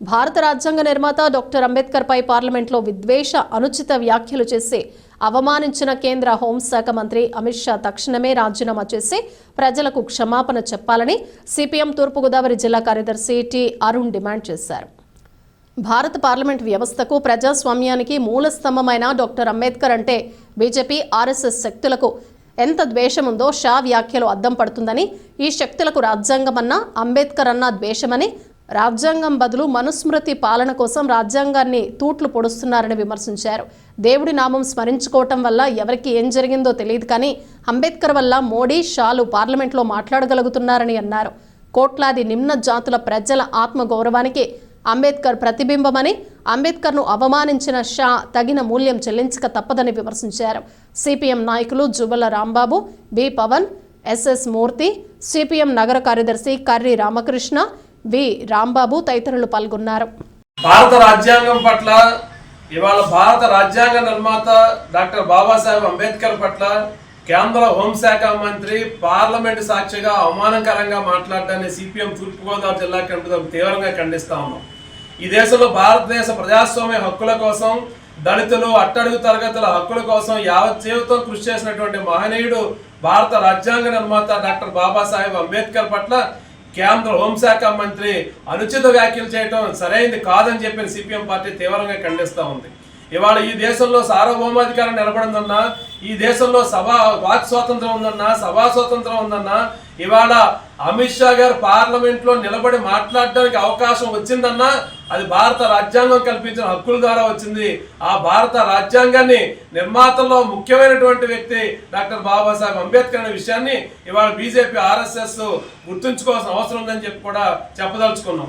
భారత రాజ్యాంగ నిర్మాత డాక్టర్ అంబేద్కర్ పై పార్లమెంట్లో విద్వేష అనుచిత వ్యాఖ్యలు చేసి అవమానించిన కేంద్ర హోంశాఖ మంత్రి అమిత్ షా తక్షణమే రాజీనామా చేసి ప్రజలకు క్షమాపణ చెప్పాలని సిపిఎం తూర్పుగోదావరి జిల్లా కార్యదర్శి టి అరుణ్ డిమాండ్ చేశారు. భారత పార్లమెంట్ వ్యవస్థకు ప్రజాస్వామ్యానికి మూల స్తంభమైన డాక్టర్ అంబేద్కర్ అంటే బీజేపీ ఆర్ఎస్ఎస్ శక్తులకు ఎంత ద్వేషముందో షా వ్యాఖ్యలు అద్దం పడుతుందని, ఈ శక్తులకు రాజ్యాంగమన్నా అంబేద్కర్ అన్న ద్వేషమని, రాజ్యాంగం బదులు మనుస్మృతి పాలన కోసం రాజ్యాంగాన్ని తూట్లు పొడుస్తున్నారని విమర్శించారు. దేవుడి నామం స్మరించుకోవటం వల్ల ఎవరికి ఏం జరిగిందో తెలియదు, కానీ అంబేద్కర్ వల్ల మోడీ, షాలు పార్లమెంట్లో మాట్లాడగలుగుతున్నారని అన్నారు. కోట్లాది నిమ్న జాతుల ప్రజల ఆత్మగౌరవానికి అంబేద్కర్ ప్రతిబింబమని, అంబేద్కర్ను అవమానించిన షా తగిన మూల్యం చెల్లించక తప్పదని విమర్శించారు. సిపిఎం నాయకులు జువ్వల రాంబాబు, బి పవన్, ఎస్ఎస్ మూర్తి, సిపిఎం నగర కార్యదర్శి కర్రి రామకృష్ణ, వి రాంబాబు తదితరులు పాల్గొన్నారు. భారత రాజ్యాంగం పట్ల, ఇవాళ భారత రాజ్యాంగ నిర్మాత డాక్టర్ బాబాసాహెబ్ అంబేద్కర్ పట్ల కేంద్ర హోంశాఖ మంత్రి పార్లమెంటు సాక్షిగా అవమానకరంగా మాట్లాడడాన్ని సిపిఎం తూర్పుగోదావరి జిల్లా కమిటీ తీవ్రంగా ఖండిస్తా ఉన్నాం. ఈ దేశంలో భారతదేశ ప్రజాస్వామ్య హక్కుల కోసం, దళితులు, అట్టడుగు తరగతుల హక్కుల కోసం యావత్ జీవితం కృషి చేసినటువంటి మహనీయుడు భారత రాజ్యాంగ నిర్మాత డాక్టర్ బాబాసాహెబ్ అంబేద్కర్ పట్ల కేంద్ర హోంశాఖ మంత్రి అనుచిత వ్యాఖ్యలు చేయడం సరైనది కాదని చెప్పిన సిపిఎం పార్టీ తీవ్రంగా ఖండిస్తూ ఉంది. ఇవాళ ఈ దేశంలో సార్వభౌమాధికారం నిలబడిందన్నా, ఈ దేశంలో వాక్ స్వాతంత్రం ఉందన్నా, సభా స్వాతంత్రం ఉందన్నా, ఇవాళ అమిత్ షా గారు పార్లమెంట్లో నిలబడి మాట్లాడడానికి అవకాశం వచ్చిందన్నా అది భారత రాజ్యాంగం కల్పించిన హక్కుల ద్వారా వచ్చింది. ఆ భారత రాజ్యాంగాన్ని నిర్మాతల్లో ముఖ్యమైనటువంటి వ్యక్తి డాక్టర్ బాబాసాహెబ్ అంబేద్కర్ అనే విషయాన్ని ఇవాళ బీజేపీ, ఆర్ఎస్ఎస్ గుర్తుంచుకోవాల్సిన అవసరం ఉందని చెప్పి కూడా చెప్పదలుచుకున్నాం.